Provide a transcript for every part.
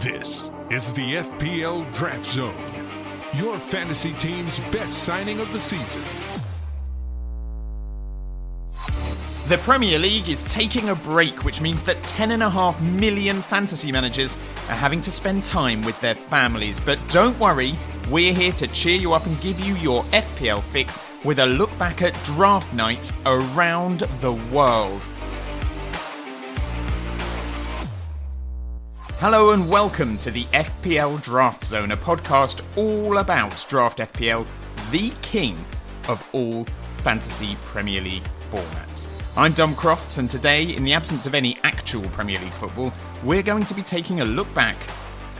This is the FPL Draft Zone, your fantasy team's best signing of the season. The Premier League is taking a break, which means that 10.5 million fantasy managers are having to spend time with their families. But don't worry, we're here to cheer you up and give you your FPL fix with a look back at draft night around the world. Hello and welcome to the FPL Draft Zone, a podcast all about Draft FPL, the king of all fantasy Premier League formats. I'm Dom Crofts, and today, in the absence of any actual Premier League football, we're going to be taking a look back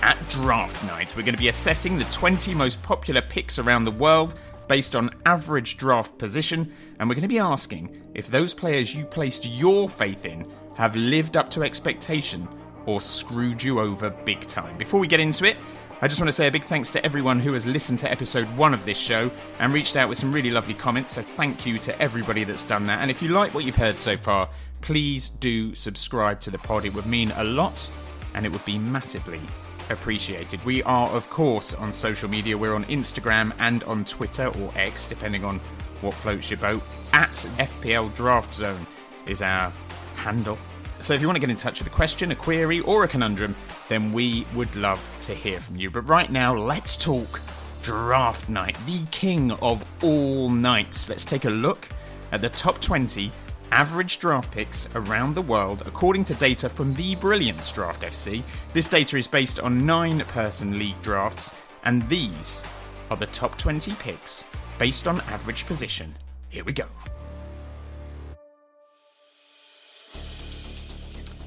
at draft night. We're going to be assessing the 20 most popular picks around the world based on average draft position, and we're going to be asking if those players you placed your faith in have lived up to expectation or screwed you over big time. Before we get into it, I just want to say a big thanks to everyone who has listened to episode 1 of this show and reached out with some really lovely comments, so thank you to everybody that's done that. And if you like what you've heard so far, please do subscribe to the pod. It would mean a lot and it would be massively appreciated. We are, of course, on social media. We're on Instagram and on Twitter, or X, depending on what floats your boat. At FPL Draft Zone is our handle. So if you want to get in touch with a question, a query, or a conundrum, then we would love to hear from you. But right now, let's talk draft night, the king of all nights. Let's take a look at the top 20 average draft picks around the world, according to data from the brilliant Draft FC. This data is based on 9-person league drafts, and these are the top 20 picks based on average position. Here we go.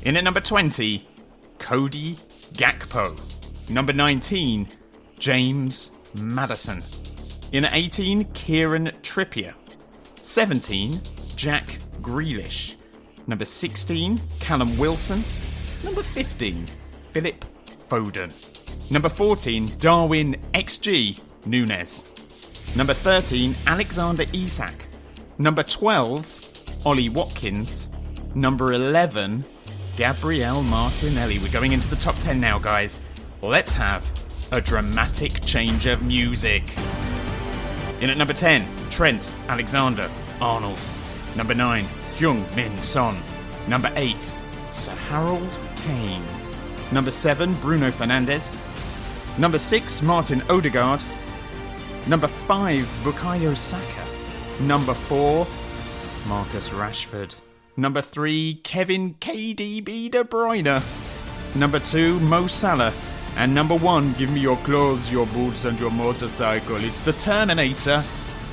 In at number 20, Cody Gakpo. Number 19, James Maddison. In at 18, Kieran Trippier. 17, Jack Grealish. Number 16, Callum Wilson. Number 15, Philip Foden. Number 14, Darwin XG Núñez. Number 13, Alexander Isak. Number 12, Ollie Watkins. Number 11, Gabriel Martinelli. We're going into the top 10 now, guys. Let's have a dramatic change of music. In at number 10, Trent Alexander-Arnold. Number 9, Heung-min Son. Number 8, Sir Harold Kane. Number 7, Bruno Fernandes. Number 6, Martin Odegaard. Number 5, Bukayo Saka. Number 4, Marcus Rashford. Number 3, Kevin KDB De Bruyne. Number 2, Mo Salah. And number 1, give me your clothes, your boots and your motorcycle. It's the Terminator,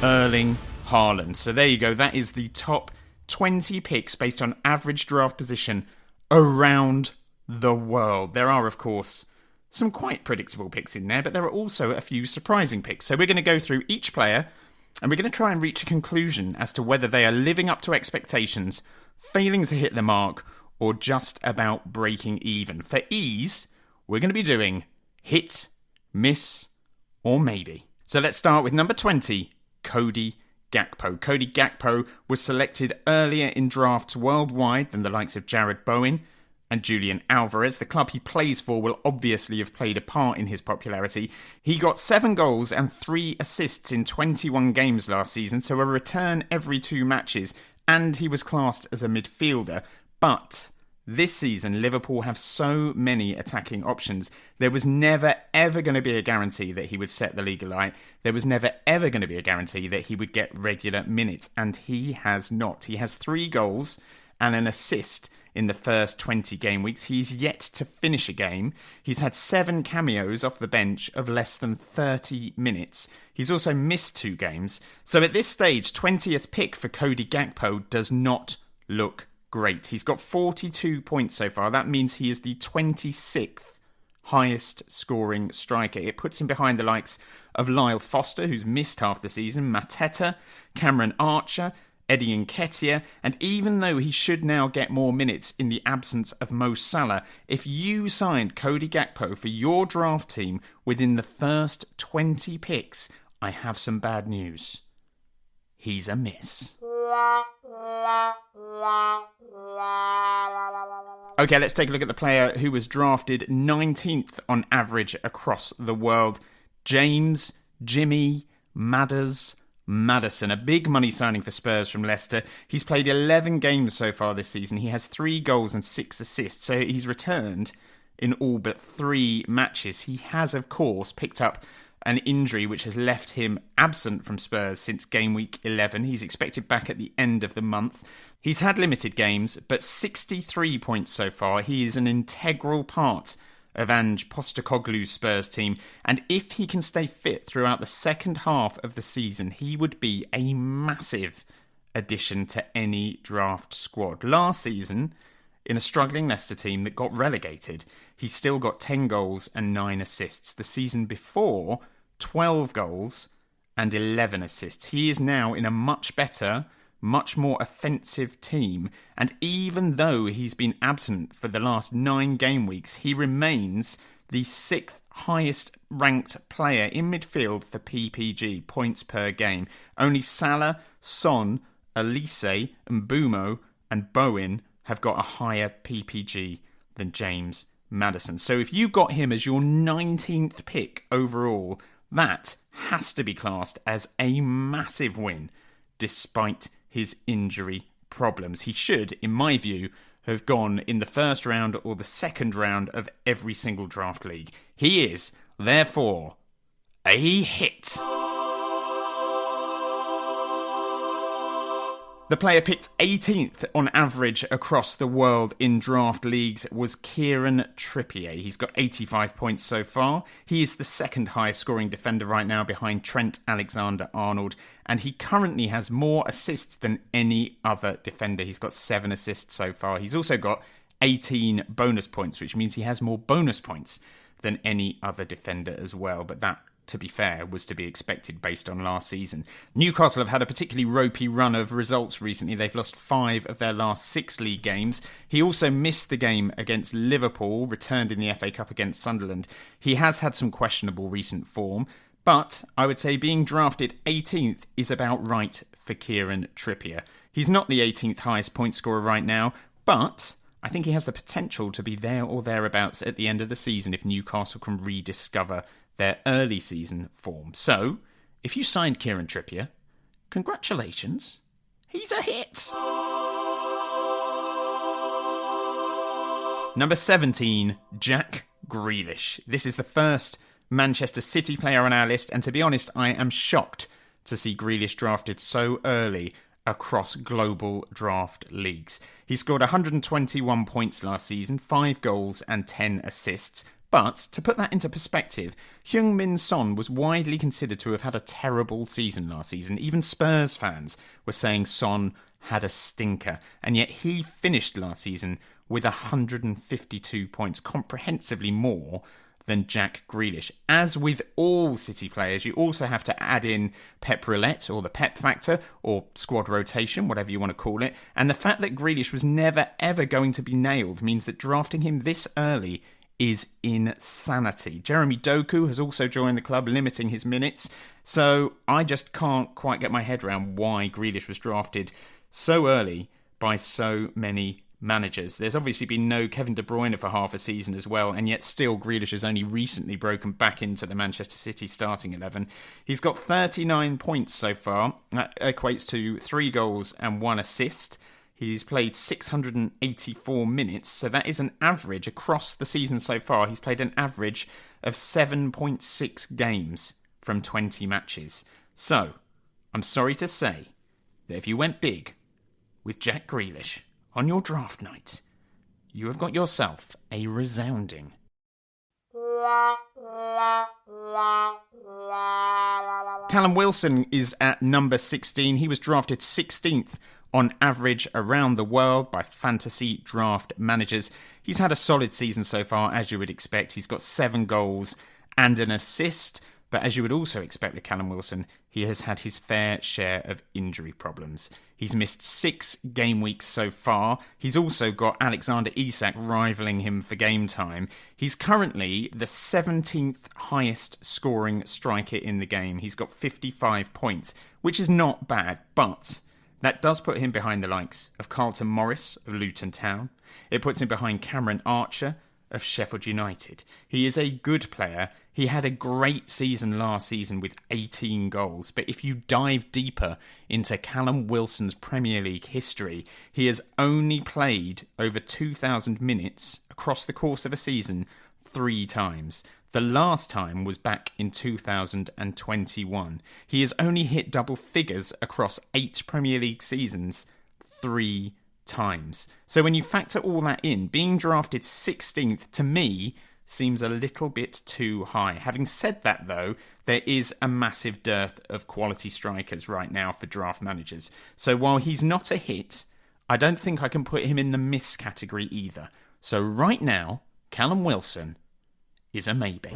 Erling Haaland. So there you go. That is the top 20 picks based on average draft position around the world. There are, of course, some quite predictable picks in there, but there are also a few surprising picks. So we're going to go through each player and we're going to try and reach a conclusion as to whether they are living up to expectations, failing to hit the mark, or just about breaking even. For ease, we're going to be doing hit, miss, or maybe. So let's start with number 20, Cody Gakpo. Cody Gakpo was selected earlier in drafts worldwide than the likes of Jared Bowen and Julian Alvarez. The club he plays for will obviously have played a part in his popularity. He got 7 goals and 3 assists in 21 games last season, so a return every 2 matches, and he was classed as a midfielder. But this season, Liverpool have so many attacking options. There was never, ever going to be a guarantee that he would set the league alight. There was never, ever going to be a guarantee that he would get regular minutes, and he has not. He has 3 goals and an assist in the first 20 game weeks. He's yet to finish a game. He's had 7 cameos off the bench of less than 30 minutes. He's also missed 2 games. So at this stage, 20th pick for Cody Gakpo does not look great. He's got 42 points so far. That means he is the 26th highest scoring striker. It puts him behind the likes of Lyle Foster, who's missed half the season, Mateta, Cameron Archer, Eddie Nketiah, and even though he should now get more minutes in the absence of Mo Salah, if you signed Cody Gakpo for your draft team within the first 20 picks, I have some bad news. He's a miss. Okay, let's take a look at the player who was drafted 19th on average across the world. James Jimmy Madison, a big money signing for Spurs from Leicester. He's played 11 games so far this season. He has 3 goals and 6 assists, so he's returned in all but 3 matches. He has, of course, picked up an injury which has left him absent from Spurs since game week 11. He's expected back at the end of the month. He's had limited games, but 63 points so far. He is an integral part of Ange Postecoglou's Spurs team, and if he can stay fit throughout the second half of the season, he would be a massive addition to any draft squad. Last season, in a struggling Leicester team that got relegated, he still got 10 goals and 9 assists. The season before, 12 goals and 11 assists. He is now in a much better, much more offensive team, and even though he's been absent for the last 9 game weeks, he remains the 6th highest ranked player in midfield for PPG, points per game. Only Salah, Son, Elise, Mbeumo and Bowen have got a higher PPG than James Maddison. So if you got him as your 19th pick overall, that has to be classed as a massive win, despite his injury problems. He should, in my view, have gone in the first round or the second round of every single draft league. He is, therefore, a hit. The player picked 18th on average across the world in draft leagues was Kieran Trippier. He's got 85 points so far. He is the second highest scoring defender right now behind Trent Alexander-Arnold, and he currently has more assists than any other defender. He's got 7 assists so far. He's also got 18 bonus points, which means he has more bonus points than any other defender as well. But that, to be fair, was to be expected based on last season. Newcastle have had a particularly ropey run of results recently. They've lost 5 of their last 6 league games. He also missed the game against Liverpool, returned in the FA Cup against Sunderland. He has had some questionable recent form, but I would say being drafted 18th is about right for Kieran Trippier. He's not the 18th highest point scorer right now, but I think he has the potential to be there or thereabouts at the end of the season if Newcastle can rediscover their early season form. So, if you signed Kieran Trippier, congratulations, he's a hit. Number 17, Jack Grealish. This is the first Manchester City player on our list, and to be honest, I am shocked to see Grealish drafted so early across global draft leagues. He scored 121 points last season, 5 goals and 10 assists. But, to put that into perspective, Heung-min Son was widely considered to have had a terrible season last season. Even Spurs fans were saying Son had a stinker. And yet he finished last season with 152 points, comprehensively more than Jack Grealish. As with all City players, you also have to add in Pep Roulette, or the Pep factor, or squad rotation, whatever you want to call it. And the fact that Grealish was never ever going to be nailed means that drafting him this early is insanity. Jeremy Doku has also joined the club, limiting his minutes. So I just can't quite get my head around why Grealish was drafted so early by so many managers. There's obviously been no Kevin De Bruyne for half a season as well, and yet still Grealish has only recently broken back into the Manchester City starting 11. He's got 39 points so far. That equates to 3 goals and 1 assist. He's played 684 minutes, so that is an average across the season so far. He's played an average of 7.6 games from 20 matches. So, I'm sorry to say that if you went big with Jack Grealish on your draft night, you have got yourself a resounding Callum Wilson is at number 16. He was drafted 16th on average around the world by fantasy draft managers. He's had a solid season so far, as you would expect. He's got 7 goals and an assist. But as you would also expect with Callum Wilson, he has had his fair share of injury problems. He's missed 6 game weeks so far. He's also got Alexander Isak rivaling him for game time. He's currently the 17th highest scoring striker in the game. He's got 55 points, which is not bad, but That does put him behind the likes of Carlton Morris of Luton Town. It puts him behind Cameron Archer of Sheffield United. He is a good player. He had a great season last season with 18 goals. But if you dive deeper into Callum Wilson's Premier League history, he has only played over 2,000 minutes across the course of a season 3 times. The last time was back in 2021. He has only hit double figures across 8 Premier League seasons 3 times. So when you factor all that in, being drafted 16th to me seems a little bit too high. Having said that though, there is a massive dearth of quality strikers right now for draft managers. So while he's not a hit, I don't think I can put him in the miss category either. So right now, Callum Wilson is a maybe.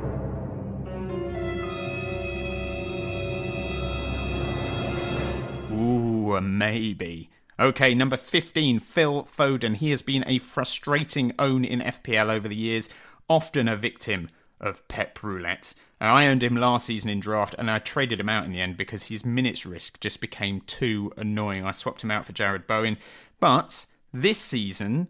Ooh, a maybe. Okay, number 15, Phil Foden. He has been a frustrating own in FPL over the years, often a victim of Pep Roulette. I owned him last season in draft and I traded him out in the end because his minutes risk just became too annoying. I swapped him out for Jared Bowen. But this season,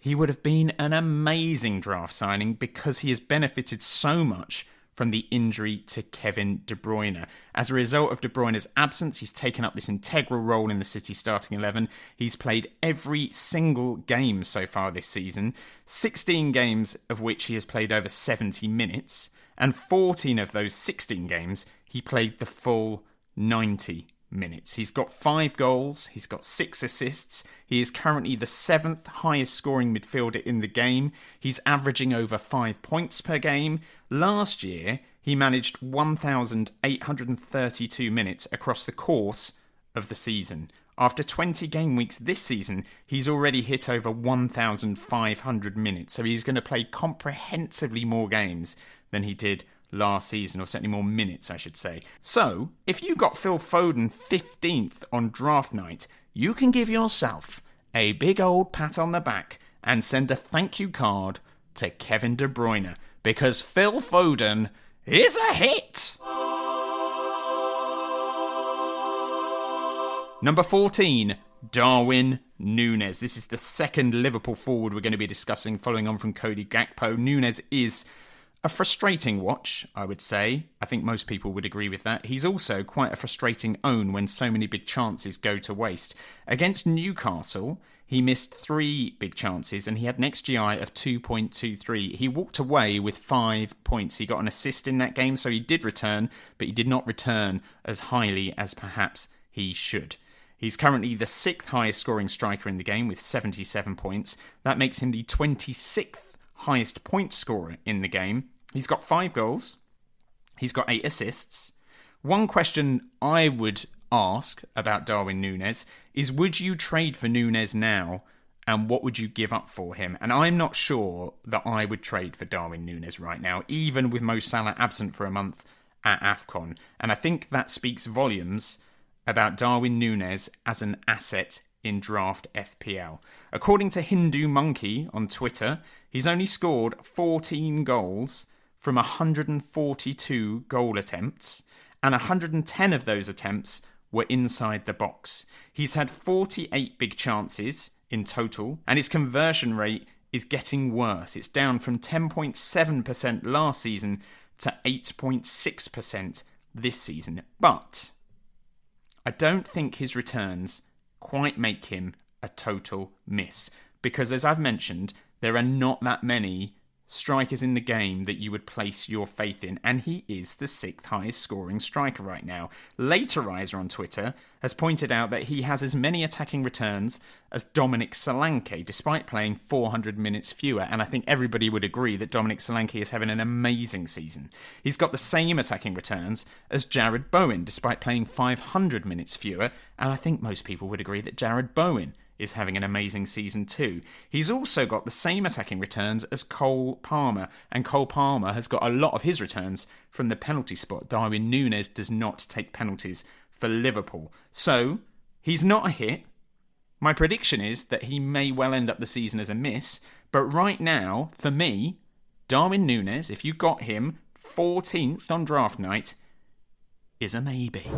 he would have been an amazing draft signing because he has benefited so much from the injury to Kevin De Bruyne. As a result of De Bruyne's absence, he's taken up this integral role in the City starting 11. He's played every single game so far this season, 16 games of which he has played over 70 minutes, and 14 of those 16 games he played the full 90 minutes. He's got 5 goals, he's got 6 assists, he is currently the 7th highest scoring midfielder in the game, he's averaging over 5 points per game. Last year, he managed 1,832 minutes across the course of the season. After 20 game weeks this season, he's already hit over 1,500 minutes, so he's going to play comprehensively more games than he did last season, or certainly more minutes, I should say. So, if you got Phil Foden 15th on draft night, you can give yourself a big old pat on the back and send a thank you card to Kevin De Bruyne, because Phil Foden is a hit! Number 14, Darwin Núñez. This is the second Liverpool forward we're going to be discussing, following on from Cody Gakpo. Núñez is a frustrating watch, I would say. I think most people would agree with that. He's also quite a frustrating own when so many big chances go to waste. Against Newcastle, he missed 3 big chances and he had an XGI of 2.23. He walked away with 5 points. He got an assist in that game, so he did return, but he did not return as highly as perhaps he should. He's currently the 6th highest scoring striker in the game with 77 points. That makes him the 26th highest point scorer in the game. He's got 5 goals. He's got 8 assists. One question I would ask about Darwin Núñez is, would you trade for Núñez now, and what would you give up for him? And I'm not sure that I would trade for Darwin Núñez right now, even with Mo Salah absent for a month at AFCON. And I think that speaks volumes about Darwin Núñez as an asset in draft FPL. According to Hindu Monkey on Twitter, he's only scored 14 goals from 142 goal attempts, and 110 of those attempts were inside the box. He's had 48 big chances in total, and his conversion rate is getting worse. It's down from 10.7% last season to 8.6% this season. But I don't think his returns quite make him a total miss, because as I've mentioned, there are not that many strikers in the game that you would place your faith in, and he is the 6th highest scoring striker right now. Laterizer on Twitter has pointed out that he has as many attacking returns as Dominic Solanke, despite playing 400 minutes fewer, and I think everybody would agree that Dominic Solanke is having an amazing season. He's got the same attacking returns as Jared Bowen, despite playing 500 minutes fewer, and I think most people would agree that Jared Bowen is having an amazing season too. He's also got the same attacking returns as Cole Palmer, and Cole Palmer has got a lot of his returns from the penalty spot. Darwin Núñez does not take penalties for Liverpool. So, he's not a hit. My prediction is that he may well end up the season as a miss, but right now, for me, Darwin Núñez, if you got him 14th on draft night, is a maybe.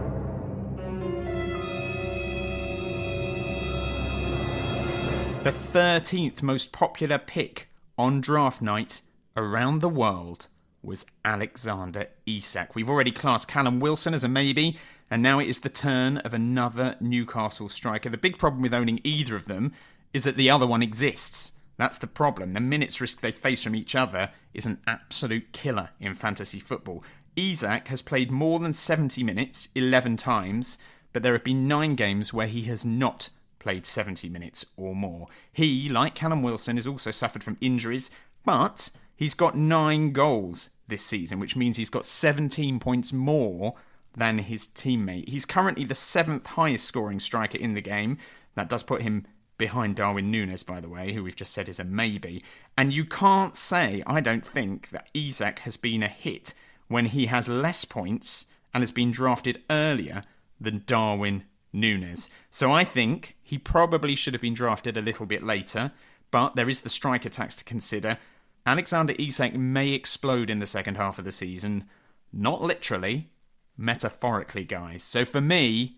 The 13th most popular pick on draft night around the world was Alexander Isak. We've already classed Callum Wilson as a maybe, and now it is the turn of another Newcastle striker. The big problem with owning either of them is that the other one exists. That's the problem. The minutes risk they face from each other is an absolute killer in fantasy football. Isak has played more than 70 minutes 11 times, but there have been 9 games where he has not played 70 minutes or more. He, like Callum Wilson, has also suffered from injuries, but he's got 9 goals this season, which means he's got 17 points more than his teammate. He's currently the 7th highest scoring striker in the game. That does put him behind Darwin Núñez, by the way, who we've just said is a maybe. And you can't say, I don't think, that Isak has been a hit when he has less points and has been drafted earlier than Darwin Núñez. So I think he probably should have been drafted a little bit later, but there is the striker tax to consider. Alexander Isak may explode in the second half of the season. Not literally, metaphorically, guys. So for me,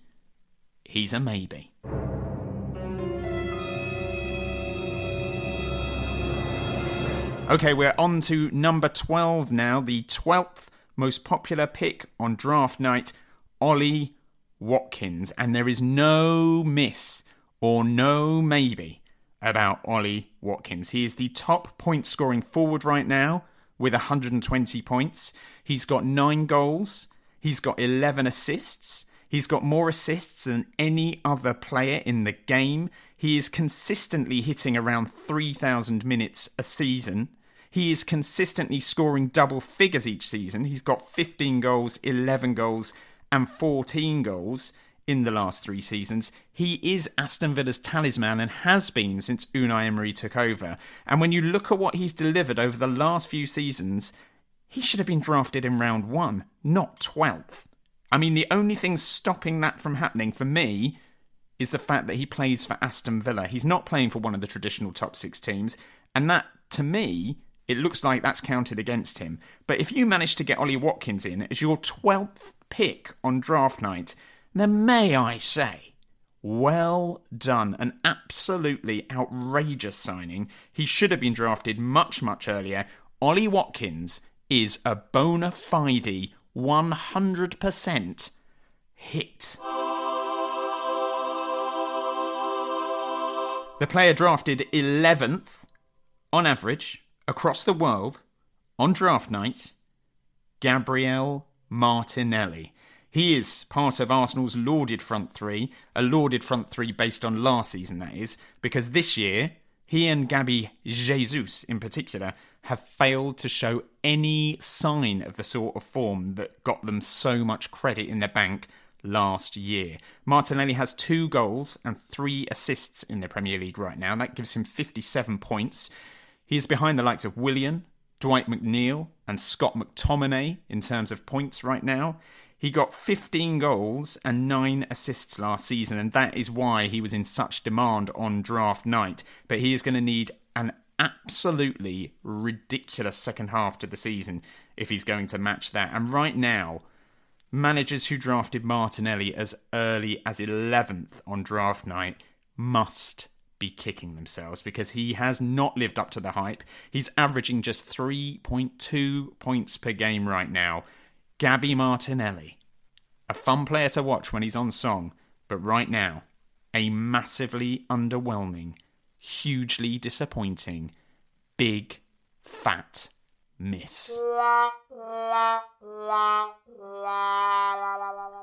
he's a maybe. Okay, we're on to number 12 now, the 12th most popular pick on draft night, Ollie Watkins. And there is no miss or no maybe about Ollie Watkins. He is the top point scoring forward right now with 120 points. He's got 9 goals. He's got 11 assists. He's got more assists than any other player in the game. He is consistently hitting around 3,000 minutes a season. He is consistently scoring double figures each season. He's got 15 goals, 11 goals, and 14 goals in the last 3 seasons. He is Aston Villa's talisman and has been since Unai Emery took over. And when you look at what he's delivered over the last few seasons, he should have been drafted in round 1, not 12th. I mean, the only thing stopping that from happening for me is the fact that he plays for Aston Villa. He's not playing for one of the traditional top 6 teams. And that, to me, it looks like that's counted against him. But if you manage to get Ollie Watkins in as your 12th pick on draft night, then may I say, well done. An absolutely outrageous signing. He should have been drafted much, much earlier. Ollie Watkins is a bona fide 100% hit. The player drafted 11th on average across the world on draft night, Gabriel Martinelli. He is part of Arsenal's lauded front three, a lauded front three based on last season, that is, because this year, he and Gabi Jesus in particular have failed to show any sign of the sort of form that got them so much credit in the bank last year. Martinelli has 2 goals and 3 assists in the Premier League right now. That gives him 57 points. He is behind the likes of Willian, Dwight McNeil and Scott McTominay in terms of points right now. He got 15 goals and 9 assists last season, and that is why he was in such demand on draft night. But he is going to need an absolutely ridiculous second half to the season if he's going to match that. And right now, managers who drafted Martinelli as early as 11th on draft night must be kicking themselves because he has not lived up to the hype. He's averaging just 3.2 points per game right now. Gabi Martinelli, a fun player to watch when he's on song, but right now, a massively underwhelming, hugely disappointing, big, fat miss.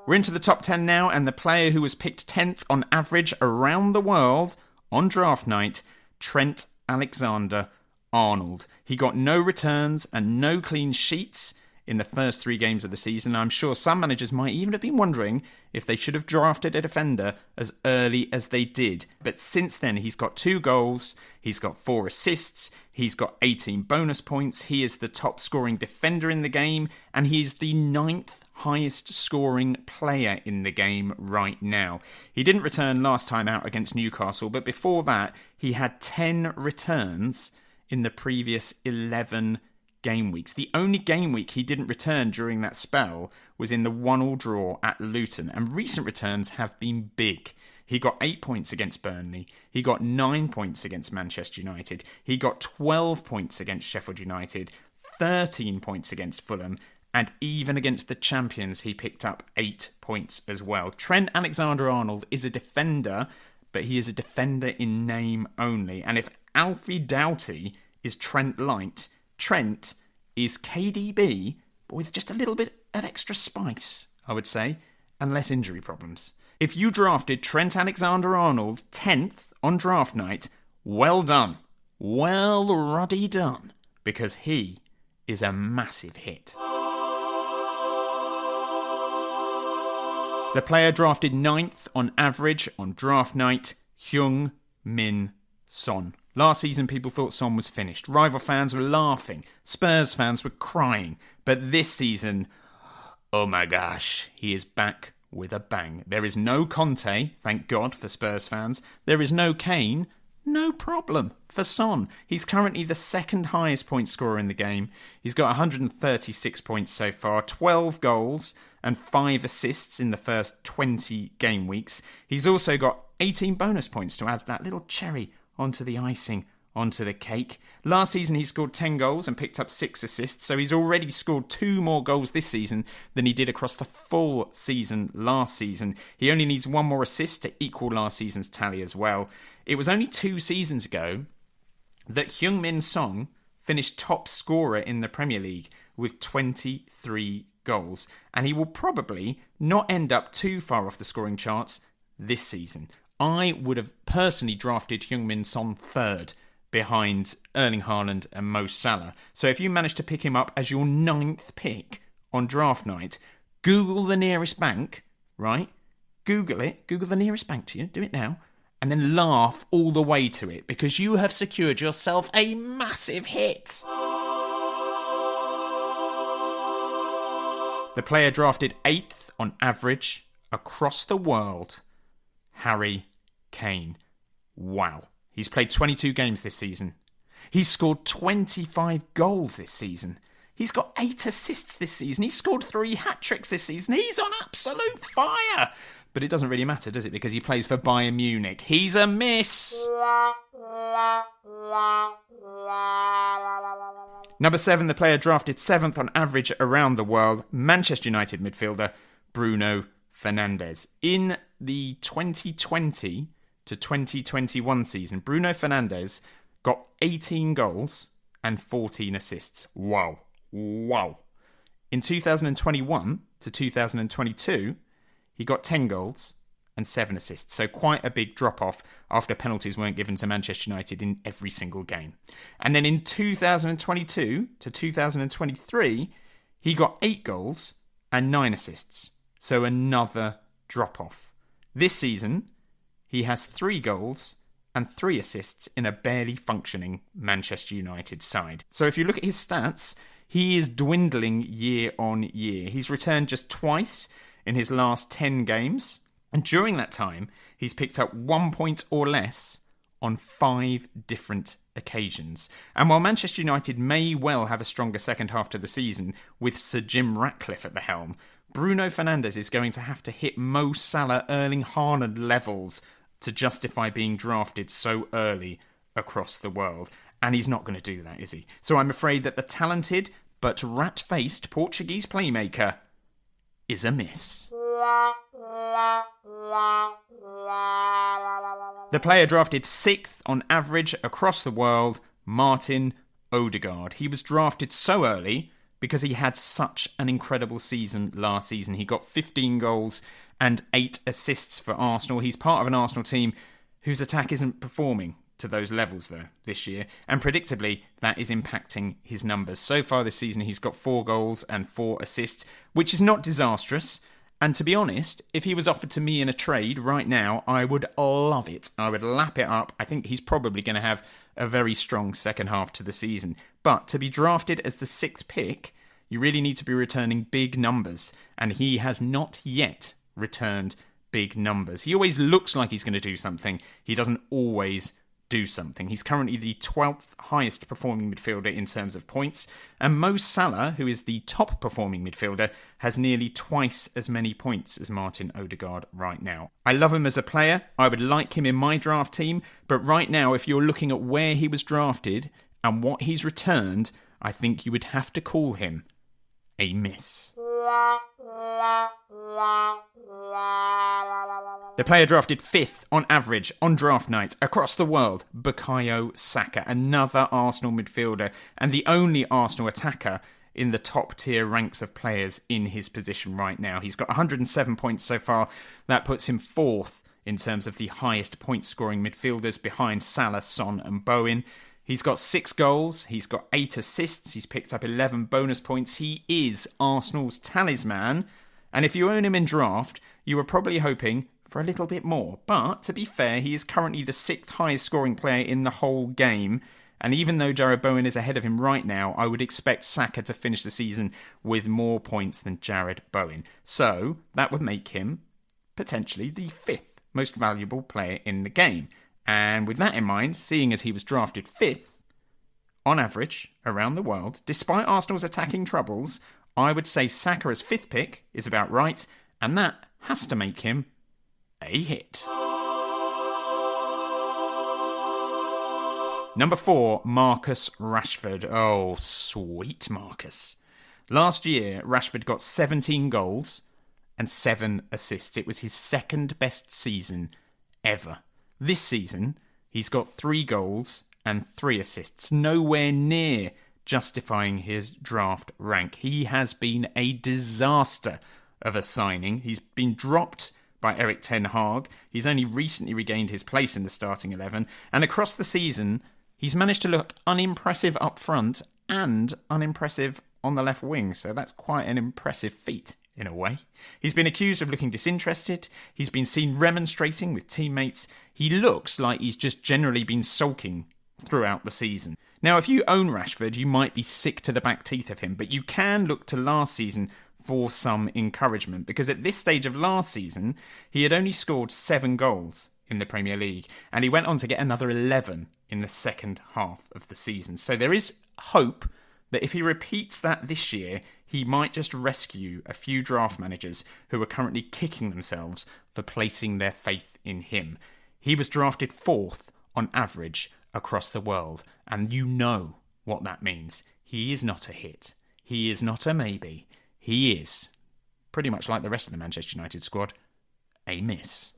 We're into the top 10 now, and the player who was picked 10th on average around the world on draft night, Trent Alexander-Arnold. He got no returns and no clean sheets in the first 3 games of the season. I'm sure some managers might even have been wondering if they should have drafted a defender as early as they did. But since then, he's got 2 goals, he's got 4 assists, he's got 18 bonus points, he is the top scoring defender in the game, and he is the 9th highest scoring player in the game right now. He didn't return last time out against Newcastle, but before that, he had 10 returns in the previous 11 game weeks. The only game week he didn't return during that spell was in the 1-1 draw at Luton, and recent returns have been big. He got 8 points against Burnley. He got 9 points against Manchester United. He got 12 points against Sheffield United, 13 points against Fulham, and even against the champions, he picked up 8 points as well. Trent Alexander-Arnold is a defender, but he is a defender in name only. And if Alfie Doughty is Trent Light, Trent is KDB, but with just a little bit of extra spice, I would say, and less injury problems. If you drafted Trent Alexander-Arnold 10th on draft night, well done. Well ruddy done. Because he is a massive hit. The player drafted 9th on average on draft night, Heung-min Son. Last season, people thought Son was finished. Rival fans were laughing. Spurs fans were crying. But this season, oh my gosh, he is back with a bang. There is no Conte, thank God for Spurs fans. There is no Kane, no problem for Son. He's currently the second highest point scorer in the game. He's got 136 points so far, 12 goals and 5 assists in the first 20 game weeks. He's also got 18 bonus points to add that little cherry onto the icing, onto the cake. Last season he scored 10 goals and picked up 6 assists, so he's already scored 2 more goals this season than he did across the full season last season. He only needs 1 more assist to equal last season's tally as well. It was only 2 seasons ago that Heung-min Son finished top scorer in the Premier League with 23 goals, and he will probably not end up too far off the scoring charts this season. I would have personally drafted Heung-min Son 3rd behind Erling Haaland and Mo Salah. So if you manage to pick him up as your 9th pick on draft night, Google the nearest bank, right? Google it. Google the nearest bank to you. Do it now. And then laugh all the way to it because you have secured yourself a massive hit. The player drafted 8th on average across the world, Harry Kane. Wow. He's played 22 games this season. He's scored 25 goals this season. He's got 8 assists this season. He's scored 3 hat-tricks this season. He's on absolute fire. But it doesn't really matter, does it? Because he plays for Bayern Munich. He's a miss. Number 7, the player drafted 7th on average around the world, Manchester United midfielder Bruno Fernandes. In the 2020 to 2021 season, Bruno Fernandes got 18 goals and 14 assists. Wow. In 2021 to 2022, he got 10 goals and 7 assists. So quite a big drop-off after penalties weren't given to Manchester United in every single game. And then in 2022 to 2023, he got 8 goals and 9 assists. So another drop-off. This season, he has 3 goals and 3 assists in a barely functioning Manchester United side. So if you look at his stats, he is dwindling year on year. He's returned just twice in his last 10 games. And during that time, he's picked up 1 point or less on 5 different occasions. And while Manchester United may well have a stronger second half to the season with Sir Jim Ratcliffe at the helm, Bruno Fernandes is going to have to hit Mo Salah, Erling Haaland levels to justify being drafted so early across the world. And he's not going to do that, is he? So I'm afraid that the talented but rat-faced Portuguese playmaker is a miss. The player drafted 6th on average across the world, Martin Odegaard. He was drafted so early because he had such an incredible season last season. He got 15 goals and 8 assists for Arsenal. He's part of an Arsenal team whose attack isn't performing to those levels, though, this year. And predictably, that is impacting his numbers. So far this season, he's got 4 goals and 4 assists, which is not disastrous. And to be honest, if he was offered to me in a trade right now, I would love it. I would lap it up. I think he's probably going to have a very strong second half to the season. But to be drafted as the 6th pick, you really need to be returning big numbers. And he has not yet returned big numbers. He always looks like he's going to do something. He doesn't always do something. He's currently the 12th highest performing midfielder in terms of points, and Mo Salah, who is the top performing midfielder, has nearly twice as many points as Martin Odegaard right now. I love him as a player. I would like him in my draft team, but right now, if you're looking at where he was drafted and what he's returned, I think you would have to call him a miss. The player drafted 5th on average on draft night across the world, Bukayo Saka, another Arsenal midfielder and the only Arsenal attacker in the top tier ranks of players in his position right now. He's got 107 points so far. That puts him 4th in terms of the highest point scoring midfielders behind Salah, Son and Bowen. He's got 6 goals, he's got 8 assists, he's picked up 11 bonus points. He is Arsenal's talisman, and if you own him in draft, you were probably hoping for a little bit more. But, to be fair, he is currently the 6th highest scoring player in the whole game, and even though Jarrod Bowen is ahead of him right now, I would expect Saka to finish the season with more points than Jarrod Bowen. So, that would make him potentially the 5th most valuable player in the game. And with that in mind, seeing as he was drafted 5th, on average, around the world, despite Arsenal's attacking troubles, I would say Saka as 5th pick is about right, and that has to make him a hit. Number 4, Marcus Rashford. Oh, sweet Marcus. Last year, Rashford got 17 goals and 7 assists. It was his second best season ever. This season, he's got 3 goals and 3 assists, nowhere near justifying his draft rank. He has been a disaster of a signing. He's been dropped by Erik ten Hag. He's only recently regained his place in the starting 11, and across the season, he's managed to look unimpressive up front and unimpressive on the left wing, so that's quite an impressive feat. In a way. He's been accused of looking disinterested. He's been seen remonstrating with teammates. He looks like he's just generally been sulking throughout the season. Now, if you own Rashford, you might be sick to the back teeth of him, but you can look to last season for some encouragement, because at this stage of last season, he had only scored 7 goals in the Premier League, and he went on to get another 11 in the second half of the season. So there is hope that if he repeats that this year, he might just rescue a few draft managers who are currently kicking themselves for placing their faith in him. He was drafted 4th on average across the world, and you know what that means. He is not a hit. He is not a maybe. He is, pretty much like the rest of the Manchester United squad, a miss.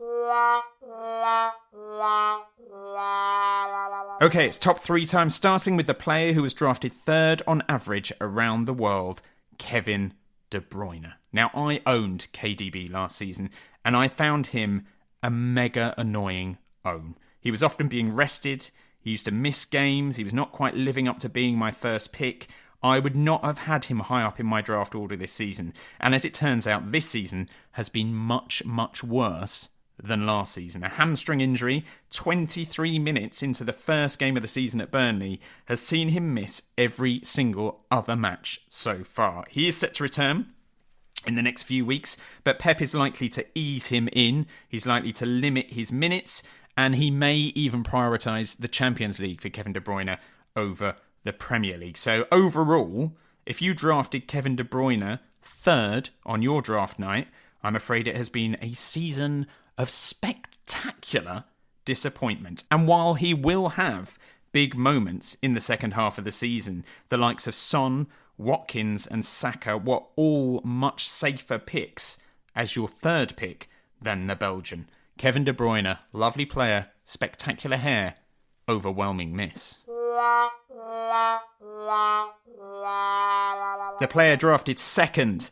Okay, it's top 3 time, starting with the player who was drafted 3rd on average around the world, Kevin De Bruyne. Now, I owned KDB last season, and I found him a mega annoying own. He was often being rested, he used to miss games, he was not quite living up to being my first pick. I would not have had him high up in my draft order this season, and as it turns out, this season has been much, much worse than last season. A hamstring injury, 23 minutes into the first game of the season at Burnley, has seen him miss every single other match so far. He is set to return in the next few weeks, but Pep is likely to ease him in. He's likely to limit his minutes, and he may even prioritise the Champions League for Kevin De Bruyne over the Premier League. So overall, if you drafted Kevin De Bruyne 3rd on your draft night, I'm afraid it has been a season of spectacular disappointment. And while he will have big moments in the second half of the season, the likes of Son, Watkins and Saka were all much safer picks as your 3rd pick than the Belgian. Kevin De Bruyne, lovely player, spectacular hair, overwhelming miss. The player drafted 2nd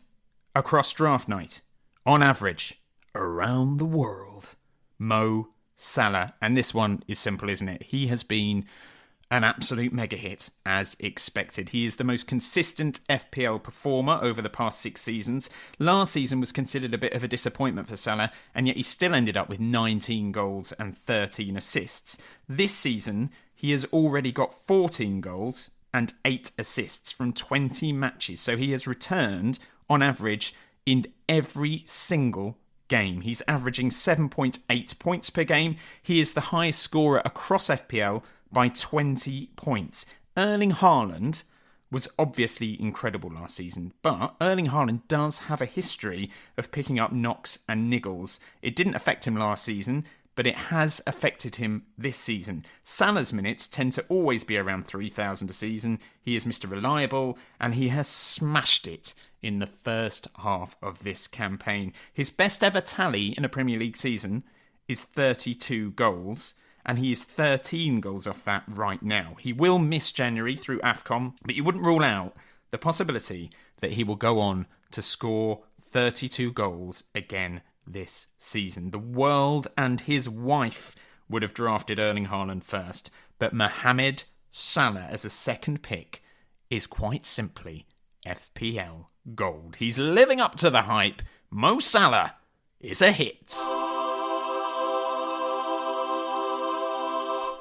across draft night, on average, around the world, Mo Salah. And this one is simple, isn't it? He has been an absolute mega hit, as expected. He is the most consistent FPL performer over the past 6 seasons. Last season was considered a bit of a disappointment for Salah, and yet he still ended up with 19 goals and 13 assists. This season, he has already got 14 goals and 8 assists from 20 matches. So he has returned, on average, in every single game. He's averaging 7.8 points per game. He is the highest scorer across FPL by 20 points. Erling Haaland was obviously incredible last season, but Erling Haaland does have a history of picking up knocks and niggles. It didn't affect him last season, but it has affected him this season. Salah's minutes tend to always be around 3,000 a season. He is Mr. Reliable, and he has smashed it in the first half of this campaign. His best ever tally in a Premier League season is 32 goals, and he is 13 goals off that right now. He will miss January through AFCON, but you wouldn't rule out the possibility that he will go on to score 32 goals again this season. The world and his wife would have drafted Erling Haaland first, but Mohamed Salah as a second pick is quite simply FPL gold. He's living up to the hype. Mo Salah is a hit.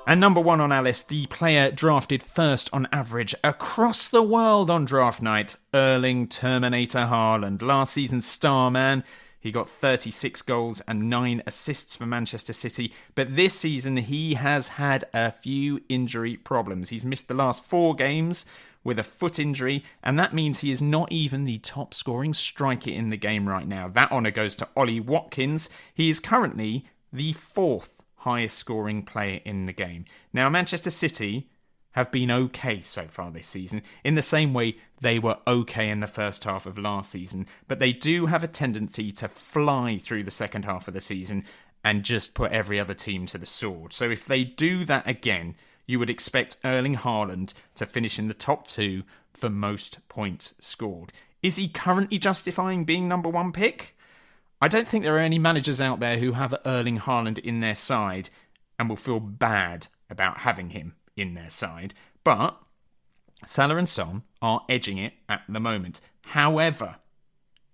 And number one on our list, the player drafted first on average across the world on draft night, Erling Terminator Haaland. Last season's star man, he got 36 goals and 9 assists for Manchester City. But this season, he has had a few injury problems. He's missed the last 4 games with a foot injury, and that means he is not even the top scoring striker in the game right now. That honour goes to Ollie Watkins. He is currently the 4th highest scoring player in the game. Now, Manchester City have been okay so far this season, in the same way they were okay in the first half of last season, but they do have a tendency to fly through the second half of the season and just put every other team to the sword. So if they do that again, you would expect Erling Haaland to finish in the top 2 for most points scored. Is he currently justifying being number 1 pick? I don't think there are any managers out there who have Erling Haaland in their side and will feel bad about having him in their side. But Salah and Son are edging it at the moment. However,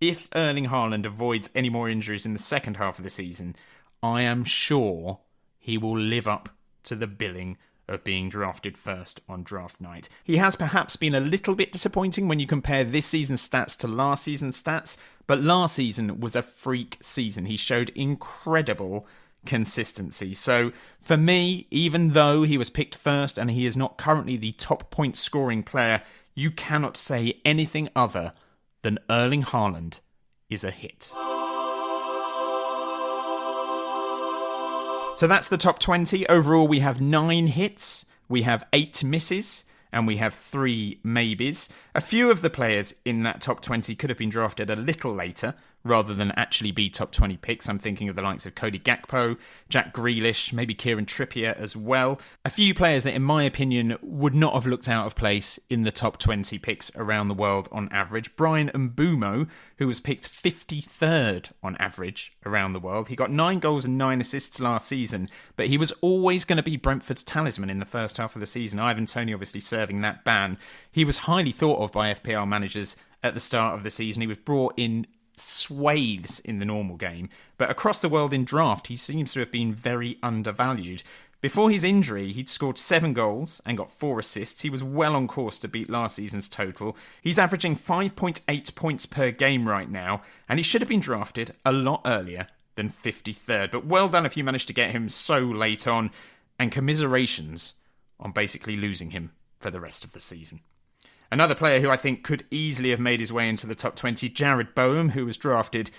if Erling Haaland avoids any more injuries in the second half of the season, I am sure he will live up to the billing of being drafted first on draft night. He has perhaps been a little bit disappointing when you compare this season's stats to last season's stats, but last season was a freak season. He showed incredible consistency. So for me, even though he was picked first and he is not currently the top point scoring player, you cannot say anything other than Erling Haaland is a hit. So that's the top 20. Overall, we have 9 hits, we have 8 misses, and we have 3 maybes. A few of the players in that top 20 could have been drafted a little later, rather than actually be top 20 picks. I'm thinking of the likes of Cody Gakpo, Jack Grealish, maybe Kieran Trippier as well. A few players that, in my opinion, would not have looked out of place in the top 20 picks around the world on average. Brian Mbeumo, who was picked 53rd on average around the world. He got 9 goals and 9 assists last season, but he was always going to be Brentford's talisman in the first half of the season. Ivan Toney obviously serving that ban. He was highly thought of by FPL managers at the start of the season. He was brought in swathes in the normal game, but across the world in draft he seems to have been very undervalued. Before his injury, he'd scored 7 goals and got 4 assists. He was well on course to beat last season's total. He's averaging 5.8 points per game right now, and he should have been drafted a lot earlier than 53rd, but well done if you managed to get him so late on, and commiserations on basically losing him for the rest of the season. Another player who I think could easily have made his way into the top 20, Jared Boehm, who was drafted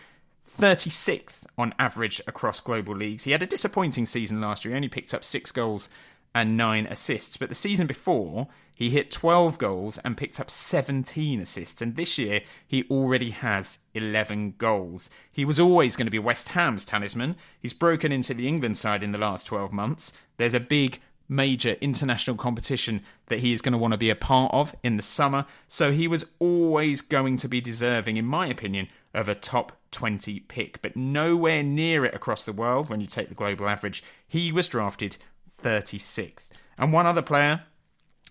36th on average across global leagues. He had a disappointing season last year. He only picked up 6 goals and 9 assists. But the season before, he hit 12 goals and picked up 17 assists. And this year, he already has 11 goals. He was always going to be West Ham's talisman. He's broken into the England side in the last 12 months. There's a big major international competition that he is going to want to be a part of in the summer. So he was always going to be deserving, in my opinion, of a top 20 pick, but nowhere near it across the world when you take the global average. He was drafted 36th. And one other player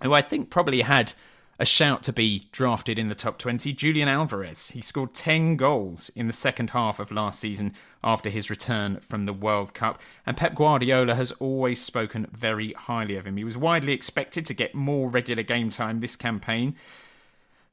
who I think probably had a shout to be drafted in the top 20, Julian Alvarez. He scored 10 goals in the second half of last season after his return from the World Cup, and Pep Guardiola has always spoken very highly of him. He was widely expected to get more regular game time this campaign.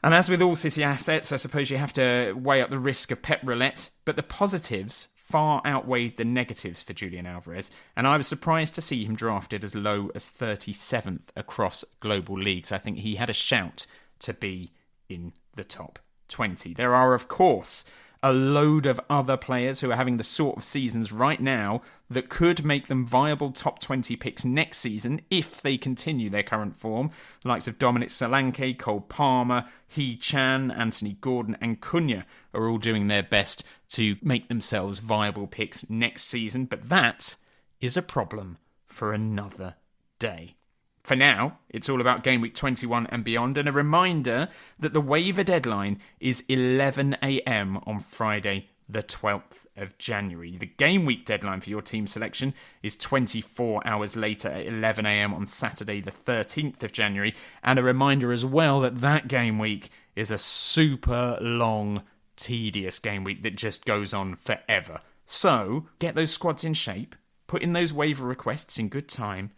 And as with all City assets, I suppose you have to weigh up the risk of Pep roulette, but the positives far outweighed the negatives for Julian Alvarez, and I was surprised to see him drafted as low as 37th across global leagues. I think he had a shout to be in the top 20. There are, of course, a load of other players who are having the sort of seasons right now that could make them viable top 20 picks next season if they continue their current form. The likes of Dominic Solanke, Cole Palmer, Hee Chan, Anthony Gordon and Cunha are all doing their best to make themselves viable picks next season, but that is a problem for another day. For now, it's all about Game Week 21 and beyond, and a reminder that the waiver deadline is 11 a.m. on Friday, the 12th of January. The Game Week deadline for your team selection is 24 hours later at 11 a.m. on Saturday, the 13th of January, and a reminder as well that Game Week is a super long, tedious Game Week that just goes on forever. So, get those squads in shape, put in those waiver requests in good time,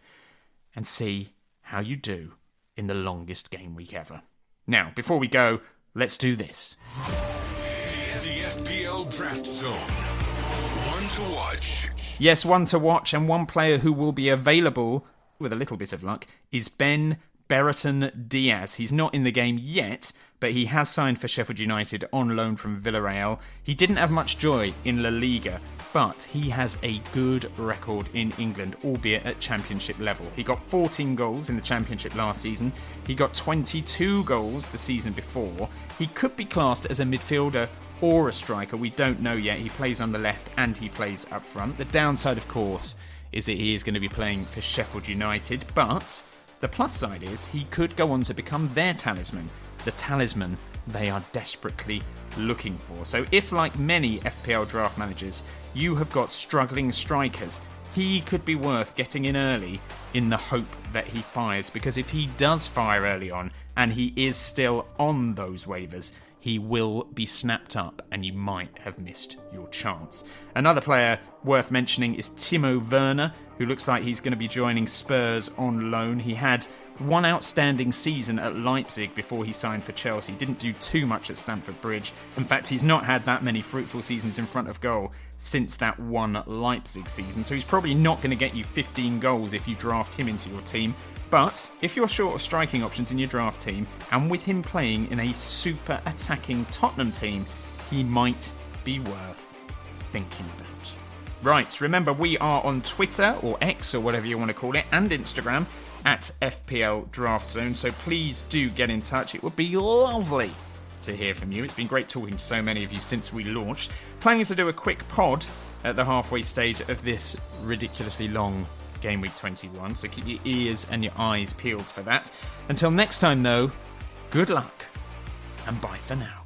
and see how you do in the longest game week ever. Now, before we go, let's do this. The FPL Draft Zone. One to watch. Yes, one to watch, and one player who will be available, with a little bit of luck, is Ben Brereton Diaz. He's not in the game yet, but he has signed for Sheffield United on loan from Villarreal. He didn't have much joy in La Liga, but he has a good record in England, albeit at championship level. He got 14 goals in the championship last season. He got 22 goals the season before. He could be classed as a midfielder or a striker. We don't know yet. He plays on the left and he plays up front. The downside, of course, is that he is going to be playing for Sheffield United, but the plus side is he could go on to become their talisman, the talisman they are desperately looking for. So if, like many FPL draft managers, you have got struggling strikers, he could be worth getting in early in the hope that he fires, because if he does fire early on and he is still on those waivers, he will be snapped up and you might have missed your chance. Another player worth mentioning is Timo Werner, who looks like he's going to be joining Spurs on loan. He had one outstanding season at Leipzig before he signed for Chelsea. Didn't do too much at Stamford Bridge. In fact, he's not had that many fruitful seasons in front of goal since that one Leipzig season. So he's probably not going to get you 15 goals if you draft him into your team. But if you're short of striking options in your draft team, and with him playing in a super attacking Tottenham team, he might be worth thinking about. Right, remember we are on Twitter, or X, or whatever you want to call it, and Instagram, at FPL Draft Zone, so please do get in touch. It would be lovely to hear from you. It's been great talking to so many of you since we launched. Planning to do a quick pod at the halfway stage of this ridiculously long Game Week 21, so keep your ears and your eyes peeled for that. Until next time, though, good luck, and bye for now.